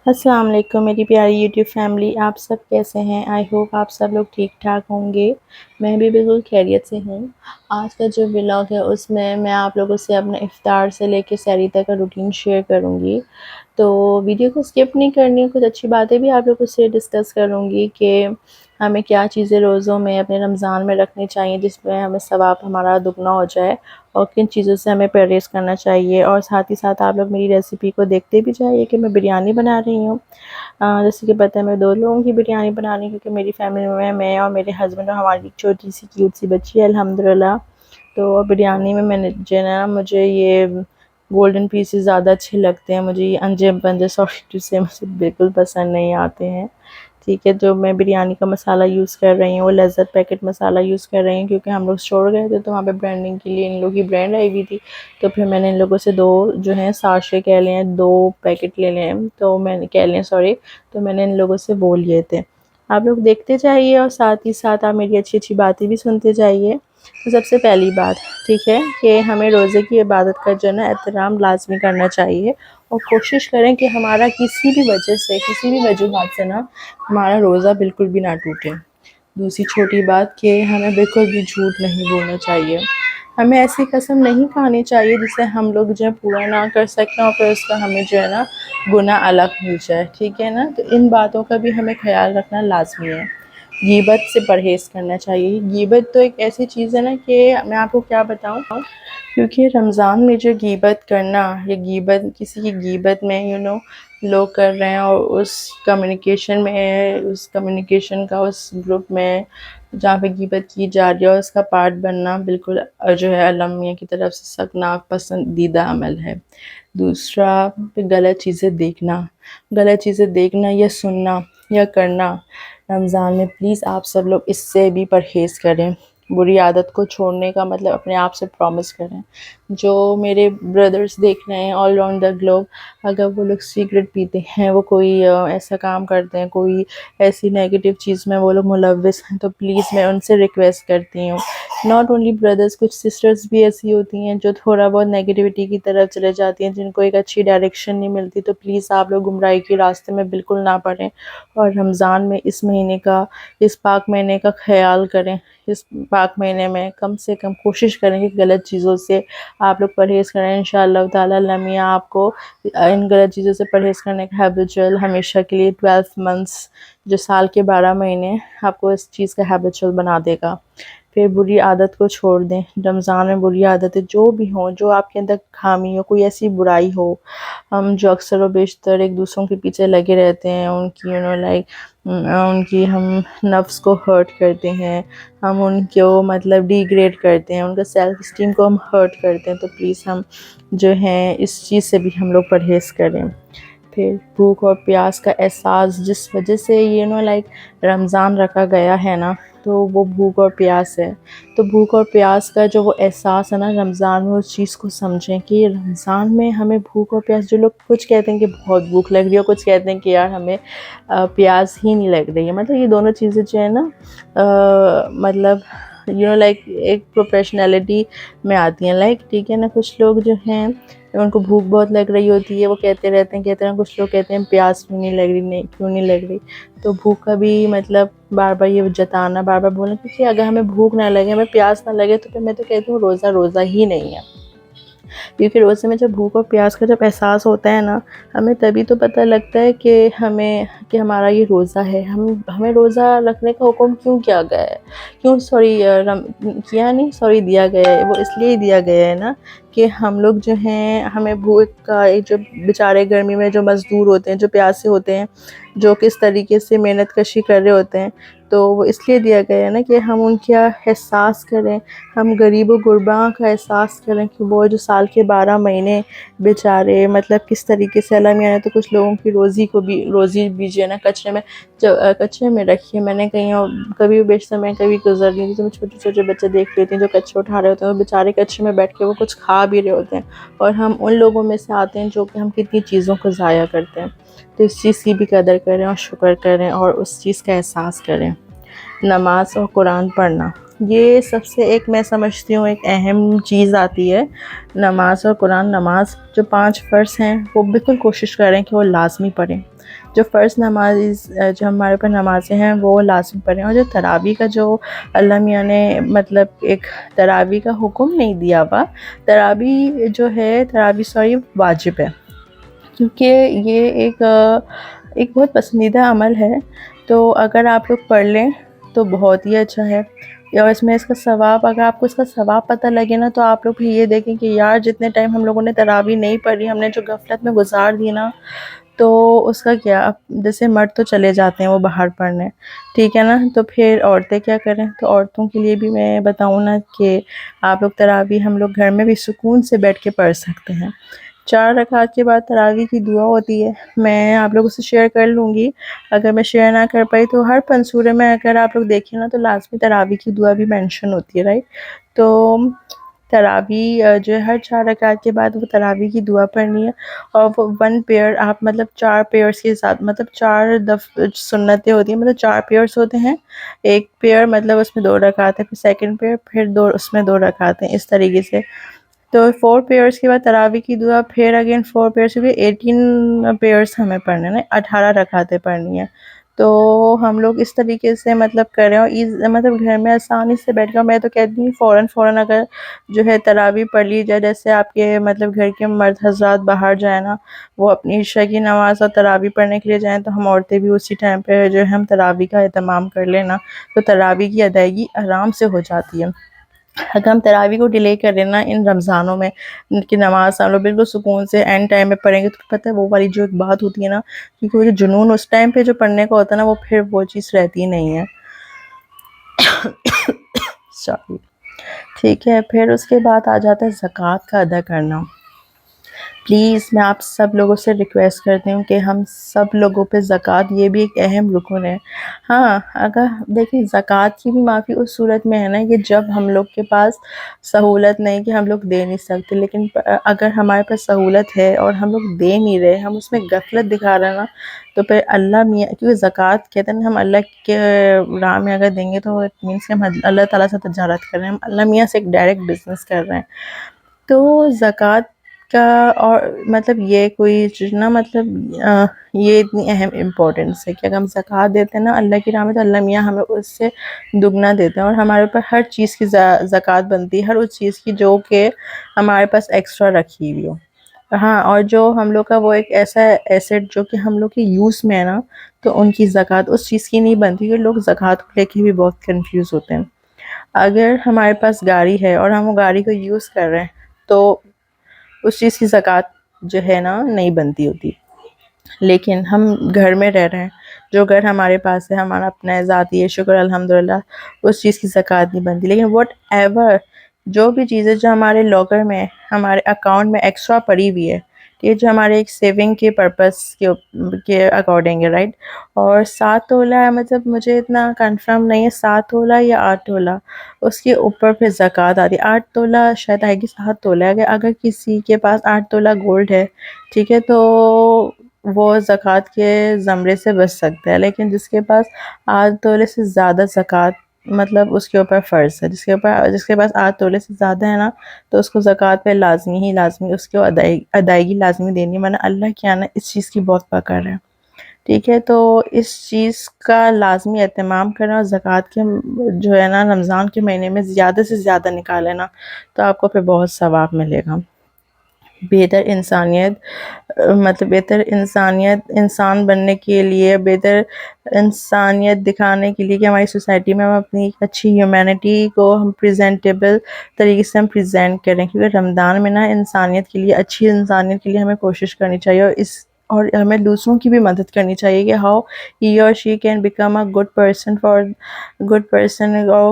السلام علیکم میری پیاری یوٹیوب فیملی، آپ سب کیسے ہیں؟ آئی ہوپ آپ سب لوگ ٹھیک ٹھاک ہوں گے۔ میں بھی بالکل خیریت سے ہوں۔ آج کا جو ولاگ ہے اس میں آپ لوگوں سے اپنے افطار سے لے کے سحری تک کا روٹین شیئر کروں گی، تو ویڈیو کو اسکپ نہیں کرنی، کچھ اچھی باتیں بھی آپ لوگوں سے ڈسکس کروں گی کہ ہمیں کیا چیزیں روزوں میں اپنے رمضان میں رکھنی چاہیے جس میں ہمیں ثواب ہمارا دگنا ہو جائے، اور کن چیزوں سے ہمیں پرہیز کرنا چاہیے، اور ساتھ ہی ساتھ آپ لوگ میری ریسیپی کو دیکھتے بھی جائیے کہ میں بریانی بنا رہی ہوں۔ جیسے کہ پتہ ہے میں 2 لوگوں کی بریانی بنا رہی ہوں، کیونکہ میری فیملی میں اور میرے ہسبینڈ اور ہماری چھوٹی سی کیوٹ سی بچی ہے الحمدللہ۔ تو بریانی میں نے جو ہے نا، مجھے یہ گولڈن پیسز زیادہ اچھے لگتے ہیں، مجھے یہ انجے پنجے سافٹ سے مجھے بالکل پسند نہیں آتے ہیں، ٹھیک ہے۔ جو میں بریانی کا مسالہ یوز کر رہی ہوں وہ لذت پیکٹ مسالہ یوز کر رہی ہوں، کیونکہ ہم لوگ اسٹور گئے تھے تو وہاں پہ برانڈنگ کے لیے ان لوگوں کی برانڈ آئی ہوئی تھی، تو پھر میں نے ان لوگوں سے 2 جو ہیں ساشے کہہ لیں 2 پیکٹ لے لیں، تو میں نے کہہ لیں سوری، تو میں نے ان لوگوں سے وہ لیے تھے۔ آپ لوگ دیکھتے جائیے اور ساتھ ہی ساتھ آپ میری اچھی اچھی باتیں بھی سنتے جائیے۔ تو سب سے پہلی بات، ٹھیک ہے، کہ ہمیں روزے کی عبادت کا جو ہے نا احترام لازمی کرنا چاہیے، اور کوشش کریں کہ ہمارا کسی بھی وجہ سے، کسی بھی وجوہات سے نا ہمارا روزہ بالکل بھی نہ ٹوٹے۔ دوسری چھوٹی بات کہ ہمیں بالکل بھی جھوٹ نہیں بولنا چاہیے، ہمیں ایسی قسم نہیں کھانی چاہیے جس سے ہم لوگ جو ہے پورا نہ کر سکیں اور پھر اس کا ہمیں جو ہے نا گناہ الگ مل جائے، ٹھیک ہے نا۔ تو ان باتوں کا بھی ہمیں خیال رکھنا لازمی ہے۔ غیبت سے پرہیز کرنا چاہیے۔ غیبت تو ایک ایسی چیز ہے نا کہ میں آپ کو کیا بتاؤں، کیونکہ رمضان میں جو غیبت کرنا، یا غیبت کسی کی غیبت میں لوگ کر رہے ہیں، اور اس کمیونیکیشن کا اس گروپ میں جہاں پہ غیبت کی جا رہی ہے اور اس کا پارٹ بننا بالکل جو ہے اللہ میاں کی طرف سے سخناک پسندیدہ عمل ہے۔ دوسرا، غلط چیزیں دیکھنا یا سننا یا کرنا رمضان میں پلیز آپ سب لوگ اس سے بھی پرہیز کریں۔ بری عادت کو چھوڑنے کا مطلب اپنے آپ سے پرومس کریں۔ جو میرے بردرز دیکھ رہے ہیں آل اراؤنڈ دا گلوب، اگر وہ لوگ سگریٹ پیتے ہیں، وہ کوئی ایسا کام کرتے ہیں، کوئی ایسی نیگیٹو چیز میں وہ لوگ ملوث ہیں، تو پلیز میں ان سے ریکویسٹ کرتی ہوں، ناٹ اونلی بردرز، کچھ سسٹرز بھی ایسی ہوتی ہیں جو تھوڑا بہت نیگیٹیوٹی کی طرف چلے جاتی ہیں، جن کو ایک اچھی ڈائریکشن نہیں ملتی، تو پلیز آپ لوگ گمراہی کے راستے میں بالکل نہ پڑیں، اور رمضان میں اس مہینے کا، اس پاک مہینے کا خیال کریں۔ اس پاک مہینے میں کم سے کم کوشش کریں کہ غلط چیزوں سے آپ لوگ پرہیز کریں۔ انشاءاللہ تعالی اللہ میاں آپ کو ان غلط چیزوں سے پرہیز کرنے کا ہیبچول ہمیشہ کے لیے 12 منتھس، جو سال کے 12 مہینے، آپ کو اس چیز کا ہیبچول بنا دے گا۔ پھر بری عادت کو چھوڑ دیں۔ رمضان میں بری عادتیں جو بھی ہوں، جو آپ کے اندر خامی ہو، کوئی ایسی برائی ہو، ہم جو اکثر و بیشتر ایک دوسروں کے پیچھے لگے رہتے ہیں، ان کی ان کی ہم نفس کو ہرٹ کرتے ہیں، ہم ان کو مطلب ڈی گریڈ کرتے ہیں، ان کا سیلف اسٹیم کو ہم ہرٹ کرتے ہیں، تو پلیز ہم جو ہیں اس چیز سے بھی ہم لوگ پرہیز کریں۔ پھر بھوک اور پیاس کا احساس، جس وجہ سے رمضان رکھا گیا ہے نا، تو وہ بھوک اور پیاس ہے۔ تو بھوک اور پیاس کا جو وہ احساس ہے نا رمضان میں، اس چیز کو سمجھیں کہ رمضان میں ہمیں بھوک اور پیاس، جو لوگ کچھ کہتے ہیں کہ بہت بھوک لگ رہی ہے، اور کچھ کہتے ہیں کہ یار ہمیں پیاس ہی نہیں لگ رہی ہے، مطلب یہ دونوں چیزیں جو ہے نا مطلب ایک پروفیشنلٹی میں آتی ہیں، ٹھیک ہے نا۔ کچھ لوگ جو ہیں ان کو بھوک بہت لگ رہی ہوتی ہے، وہ کہتے رہتے ہیں، کچھ لوگ کہتے ہیں پیاس کیوں نہیں لگ رہی، نہیں کیوں نہیں لگ رہی۔ تو بھوک کا بھی مطلب بار بار یہ جتانا، بار بار بولنا، کیونکہ اگر ہمیں بھوک نہ لگے، ہمیں پیاس نہ لگے، تو پھر میں تو کہتی ہوں روزہ ہی نہیں ہے، کیونکہ روزے میں جب بھوک اور پیاس کا جب احساس ہوتا ہے نا، ہمیں تبھی تو پتہ لگتا ہے کہ ہمارا یہ روزہ ہے، ہمیں روزہ رکھنے کا حکم کیوں کیا گیا ہے، دیا گیا ہے، وہ اس لیے دیا گیا ہے نا کہ ہم لوگ جو ہیں، ہمیں بھوک کا، جو بیچارے گرمی میں جو مزدور ہوتے ہیں، جو پیاسے ہوتے ہیں، جو کس طریقے سے محنت کشی کر رہے ہوتے ہیں، تو وہ اس لیے دیا گیا ہے نا کہ ہم ان کا احساس کریں، ہم غریب و غرباء کا احساس کریں، کہ وہ جو سال کے 12 مہینے بیچارے مطلب کس طریقے سے اللہ میاں نے تو کچھ لوگوں کی روزی بھی جو ہے نا کچرے میں رکھی ہے۔ میں نے کبھی بیشتر میں کبھی گزر رہی تھی، تو چھوٹے چھوٹے بچے دیکھ لیتے ہیں جو کچرے اٹھا رہے ہوتے ہیں، وہ بیچارے کچرے میں بیٹھ کے وہ کچھ کھا بھی رہے ہوتے ہیں، اور ہم ان لوگوں میں سے آتے ہیں جو کہ ہم کتنی چیزوں کو ضائع کرتے ہیں۔ تو اس چیز کی بھی قدر کریں اور شکر کریں اور اس چیز کا احساس کریں۔ نماز اور قرآن پڑھنا، یہ سب سے ایک میں سمجھتی ہوں ایک اہم چیز آتی ہے نماز اور قرآن. نماز جو 5 فرض ہیں وہ بالکل کوشش کریں کہ وہ لازمی پڑھیں. جو فرض نماز جو ہمارے اوپر نمازیں ہیں وہ لازمی پڑھیں. اور جو تراویح کا جو اللہ میاں نے مطلب ایک تراویح کا حکم نہیں دیا ہوا، تراویح جو ہے تراویح واجب ہے، کیونکہ یہ ایک بہت پسندیدہ عمل ہے. تو اگر آپ لوگ پڑھ لیں تو بہت ہی اچھا ہے. اور اس کا ثواب، اگر آپ کو اس کا ثواب پتہ لگے نا تو آپ لوگ بھی یہ دیکھیں کہ یار جتنے ٹائم ہم لوگوں نے تراویح نہیں پڑھی، ہم نے جو غفلت میں گزار دی نا، تو اس کا کیا، جیسے مرد تو چلے جاتے ہیں وہ باہر پڑھنے، ٹھیک ہے نا، تو پھر عورتیں کیا کریں؟ تو عورتوں کے لیے بھی میں بتاؤں نا کہ آپ لوگ تراویح ہم لوگ گھر میں بھی سکون سے بیٹھ کے پڑھ سکتے ہیں. 4 رکعت کے بعد تراویح کی دعا ہوتی ہے، میں آپ لوگوں سے شیئر کر لوں گی. اگر میں شیئر نہ کر پائی تو ہر پنصورے میں اگر آپ لوگ دیکھیں نا تو لازمی تراویح کی دعا بھی مینشن ہوتی ہے، رائٹ. تو تراویح جو ہے ہر 4 رکعت کے بعد وہ تراویح کی دعا پڑھنی ہے. اور وہ 1 پیئر آپ مطلب 4 پیئرس کے ساتھ، مطلب 4 سنتیں ہوتی ہیں، مطلب 4 پیئرس ہوتے ہیں. ایک پیئر مطلب اس میں 2 رکعت ہے، پھر سیکنڈ پیئر، پھر اس میں 2 رکعت ہیں، اس طریقے سے. تو 4 پیئرس کے بعد تراویح کی دعا، پھر اگین 4 پیئرس کے بعد 18 پیئرس ہمیں پڑھنے ہیں، 18 رکعتیں پڑھنی ہیں. تو ہم لوگ اس طریقے سے مطلب کریں اور مطلب گھر میں آسانی سے بیٹھ کر، میں تو کہتی ہوں فوراً اگر جو ہے تراویح پڑھ لی جائے. جیسے آپ کے مطلب گھر کے مرد حضرات باہر جائیں نا، وہ اپنی عشاء کی نماز اور تراویح پڑھنے کے لیے جائیں، تو ہم عورتیں بھی اسی ٹائم پہ جو ہے ہم تراویح کا اہتمام کر لینا، تو تراویح کی ادائیگی آرام سے ہو جاتی ہے. اگر ہم تراویح کو ڈیلے کر رہے نا ان رمضانوں میں کہ نماز ہم لوگ بالکل سکون سے اینڈ ٹائم میں پڑھیں گے، تو پتہ ہے وہ والی جو ایک بات ہوتی ہے نا، کیونکہ وہ جو جنون اس ٹائم پہ جو پڑھنے کا ہوتا ہے نا، وہ پھر وہ چیز رہتی نہیں ہے. سوری. ٹھیک ہے، پھر اس کے بعد آ جاتا ہے زکوٰۃ کا ادا کرنا. پلیز میں آپ سب لوگوں سے ریکویسٹ کرتی ہوں کہ ہم سب لوگوں پہ زکوٰۃ، یہ بھی ایک اہم رکن ہے. ہاں، اگر دیکھیں زکوٰۃ کی بھی معافی اس صورت میں ہے نا کہ جب ہم لوگ کے پاس سہولت نہیں کہ ہم لوگ دے نہیں سکتے. لیکن اگر ہمارے پاس سہولت ہے اور ہم لوگ دے نہیں رہے، ہم اس میں غفلت دکھا رہے ہیں نا، تو پھر اللہ میاں، کیونکہ زکوٰۃ کہتے ہیں ہم اللہ کے راہ میں اگر دیں گے تو اٹ مینس کہ ہم اللہ تعالیٰ سے تجارت کر رہے ہیں، ہم اللہ میاں سے ایک ڈائریکٹ بزنس کر رہے ہیں. تو زکوٰۃ کا اور مطلب یہ کوئی چیز نا، مطلب یہ اتنی اہم امپورٹنس ہے کہ اگر ہم زکوٰۃ دیتے ہیں نا اللہ کی راہ میں، تو اللہ میاں ہمیں اس سے دگنا دیتے ہیں. اور ہمارے اوپر ہر چیز کی زکوٰۃ بنتی ہے، ہر اس چیز کی جو کہ ہمارے پاس ایکسٹرا رکھی ہوئی ہو. ہاں، اور جو ہم لوگ کا وہ ایک ایسا ایسٹ جو کہ ہم لوگ کے یوز میں ہے نا، تو ان کی زکوٰۃ اس چیز کی نہیں بنتی. کہ لوگ زکوٰۃ کو لے کے بھی بہت کنفیوز ہوتے ہیں. اگر ہمارے پاس گاڑی ہے اور ہم وہ گاڑی کو یوز کر رہے ہیں، تو اس چیز کی زکوٰۃ جو ہے نا نہیں بنتی ہوتی. لیکن ہم گھر میں رہ رہے ہیں، جو گھر ہمارے پاس ہے، ہمارا اپنا ہے، ذاتی ہے، شکر الحمدللہ، اس چیز کی زکوٰۃ نہیں بنتی. لیکن واٹ ایور جو بھی چیزیں جو ہمارے لاکر میں، ہمارے اکاؤنٹ میں ایکسٹرا پڑی ہوئی ہے، یہ جو ہمارے ایک سیونگ کے پرپس کے اکارڈنگ ہے، رائٹ. اور 7 تولہ ہے، مطلب مجھے اتنا کنفرم نہیں ہے 7 تولہ یا 8 تولہ، اس کے اوپر پھر زکوٰۃ آتی ہے. 8 تولہ شاید آئے گی، 7 تولہ ہے. اگر کسی کے پاس 8 تولہ گولڈ ہے، ٹھیک ہے، تو وہ زکوٰۃ کے زمرے سے بچ سکتا ہے. لیکن جس کے پاس 8 تولے سے زیادہ زکوٰۃ مطلب اس کے اوپر فرض ہے، جس کے پاس 8 تولے سے زیادہ ہے نا، تو اس کو زکوٰۃ پہ لازمی اس کو ادائیگی لازمی دینی ہے، ورنہ اللہ کیا نا اس چیز کی بہت پکڑ ہے. ٹھیک ہے، تو اس چیز کا لازمی اہتمام کرنا، اور زکوٰۃ کے جو ہے نا رمضان کے مہینے میں زیادہ سے زیادہ نکالے نا، تو آپ کو پھر بہت ثواب ملے گا. بہتر انسانیت انسان بننے کے لیے، بہتر انسانیت دکھانے کے لیے کہ ہماری سوسائٹی میں ہم اپنی اچھی ہیومینٹی کو ہم پریزنٹیبل طریقے سے ہم پریزنٹ کریں. کیونکہ رمضان میں نا انسانیت کے لیے، اچھی انسانیت کے لیے ہمیں کوشش کرنی چاہیے، اور ہمیں دوسروں کی بھی مدد کرنی چاہیے کہ ہاؤ ہی اور she can become a good person, اور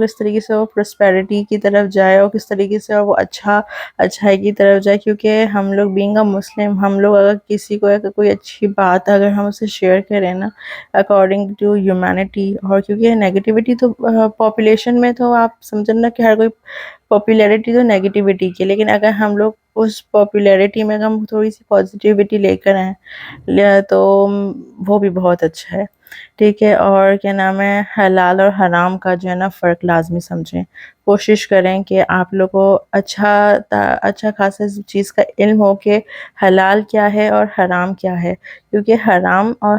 کس طریقے سے وہ پراسپیرٹی کی طرف جائے، اور کس طریقے سے وہ اچھائی کی طرف جائے. کیونکہ ہم لوگ بینگ اے مسلم، ہم لوگ اگر کسی کو کوئی اچھی بات اگر ہم اسے شیئر کریں نا اکارڈنگ ٹو ہیومینٹی، اور کیونکہ نیگیٹیوٹی تو پاپولیشن میں تو آپ سمجھنا کہ ہر کوئی پاپولیرٹی تو نیگیٹیوٹی کی. لیکن اگر ہم لوگ اس پاپولیرٹی میں ہم تھوڑی سی پازیٹیوٹی لے کر آئیں تو وہ بھی بہت اچھا ہے، ٹھیک ہے۔ اور کیا نام ہے، حلال اور حرام کا جو ہے نا فرق لازمی سمجھیں، کوشش کریں کہ آپ لوگ کو اچھا خاصا اس چیز کا علم ہو کہ حلال کیا ہے اور حرام کیا ہے، کیونکہ حرام اور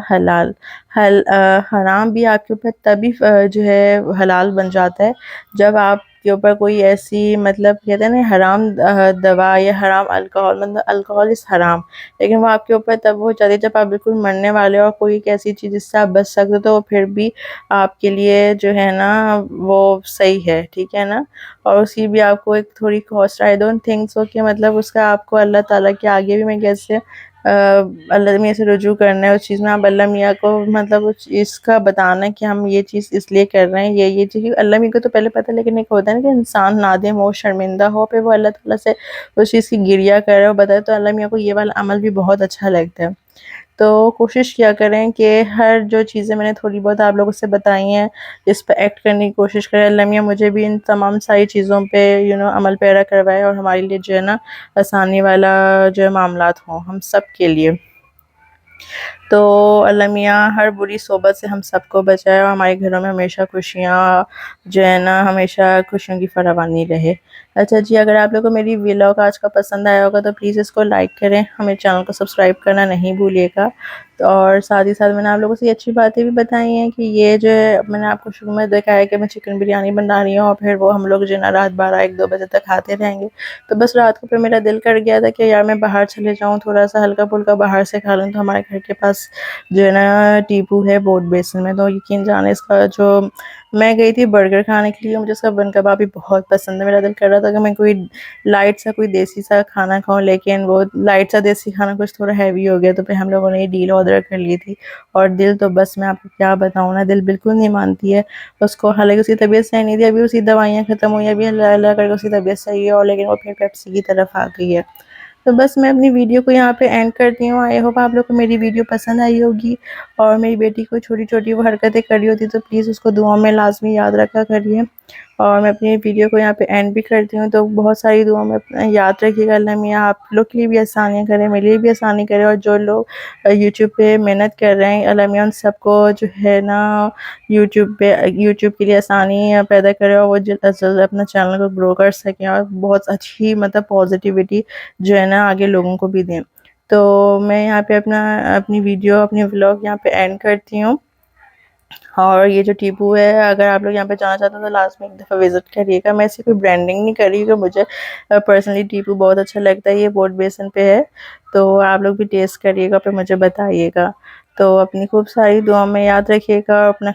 حرام بھی آپ کے اوپر تبھی جو ہے حلال بن جاتا ہے جب آپ کے اوپر کوئی ایسی مطلب کہتے ہیں نا حرام دوا یا حرام الکوہول، مطلب الکوہول از حرام، لیکن وہ آپ کے اوپر تب وہ چلے جب آپ بالکل مرنے والے اور کوئی ایک ایسی چیز جس سے آپ بچ سکتے تو وہ پھر بھی آپ کے لیے جو ہے نا وہ صحیح ہے، ٹھیک ہے نا۔ اور اس کی بھی آپ کو ایک تھوڑی cost, I don't think so کہ مطلب اس کا آپ کو اللہ تعالیٰ کے آگے بھی میں کیسے اللہ میاں سے رجوع کرنا ہے اس چیز میں، آپ اللہ میاں کو مطلب اس کا بتانا ہے کہ ہم یہ چیز اس لیے کر رہے ہیں، یہ چیز اللہ میاں کو تو پہلے پتہ، لیکن ایک ہوتا ہے نا کہ انسان نادم ہو، شرمندہ ہو، پھر وہ اللہ تعالیٰ سے اس چیز کی گریہ کرے اور بتائے، تو اللہ میاں کو یہ والا عمل بھی بہت اچھا لگتا ہے۔ تو کوشش کیا کریں کہ ہر جو چیزیں میں نے تھوڑی بہت آپ لوگوں سے بتائی ہیں اس پہ ایکٹ کرنے کی کوشش کریں، اللہ میاں مجھے بھی ان تمام ساری چیزوں پہ عمل پیرا کروائے اور ہمارے لیے جو ہے نا آسانی والا جو ہے معاملات ہوں ہم سب کے لیے۔ تو اللہ میاں ہر بری صحبت سے ہم سب کو بچائے اور ہمارے گھروں میں ہمیشہ خوشیاں جو ہے نا ہمیشہ خوشیوں کی فراوانی رہے۔ اچھا جی، اگر آپ لوگوں کو میری ولاگ آج کا پسند آیا ہوگا تو پلیز اس کو لائک کریں، ہمیں چینل کو سبسکرائب کرنا نہیں بھولیے گا، اور ساتھ ہی ساتھ میں نے آپ لوگوں سے یہ اچھی باتیں بھی بتائی ہیں کہ یہ جو ہے میں نے آپ کو شروع میں دیکھا ہے کہ میں چکن بریانی بنا رہی ہوں اور پھر وہ ہم لوگ جو ہے نا رات 12-1-2 بجے تک کھاتے رہیں گے، تو بس رات کو پھر میرا دل کر گیا تھا کہ یار میں باہر چلے جاؤں، تھوڑا سا ہلکا پھلکا باہر سے کھا لوں۔ تو ہمارے گھر کے پاس جو ہے نا ٹیپو ہے بورڈ بیسن میں، تو یقین جانے اس کا جو میں گئی تھی برگر کھانے کے لیے، مجھے اس کا بن کباب بھی بہت پسند ہے، میرا دل کر رہا تھا کہ میں کوئی لائٹ سا کوئی دیسی سا کھانا کھاؤں، لیکن وہ لائٹ سا دیسی کھانا کچھ تھوڑا ہیوی ہو گیا، تو پھر ہم لوگوں نے یہ ڈیل آرڈر کر لی تھی، اور دل تو بس میں آپ کو کیا بتاؤں نا، دل بالکل نہیں مانتی ہے اس کو، حالانکہ اس کی طبیعت صحیح نہیں تھی، ابھی اسی دوائیاں ختم ہوئی، ابھی اللہ اللہ کر کے اس کی طبیعت صحیح ہے، اور لیکن وہ پھر پیپسی کی طرف آ گئی ہے۔ تو بس میں اپنی ویڈیو کو یہاں پہ اینڈ کرتی ہوں، آئی ہوپ آپ لوگ کو میری ویڈیو پسند آئی ہوگی، اور میری بیٹی کو چھوٹی چھوٹی وہ حرکتیں کری ہوتی تو پلیز اس کو دعاؤں میں لازمی یاد رکھا کریے، اور میں اپنی ویڈیو کو یہاں پہ اینڈ بھی کرتی ہوں، تو بہت ساری دعاؤں میں یاد رکھیے گا، اللہ میاں آپ لوگ کے لیے بھی آسانیاں کریں، میرے لیے بھی آسانی کرے، اور جو لوگ یوٹیوب پہ محنت کر رہے ہیں اللہ میاں ان سب کو جو ہے نا یوٹیوب کے لیے آسانی پیدا کرے، اور وہ جلد از جلد اپنا چینل کو گرو کر سکیں، اور بہت اچھی مطلب پازیٹیوٹی جو ہے نا آگے لوگوں کو بھی دیں۔ تو میں یہاں پہ اپنی ویڈیو اپنی ولاگ یہاں پہ اینڈ کرتی ہوں، اور یہ جو ٹیپو ہے اگر آپ لوگ یہاں پہ جانا چاہتے ہیں تو لاسٹ میں ایک دفعہ وزٹ کریے گا، میں ایسی کوئی برانڈنگ نہیں کر رہی کہ مجھے پرسنلی ٹیپو بہت اچھا لگتا ہے، یہ بورڈ بیسن پہ ہے، تو آپ لوگ بھی ٹیسٹ کریے گا پھر مجھے بتائیے گا۔ تو اپنی خوب ساری دعاؤں میں یاد رکھیے گا، اپنا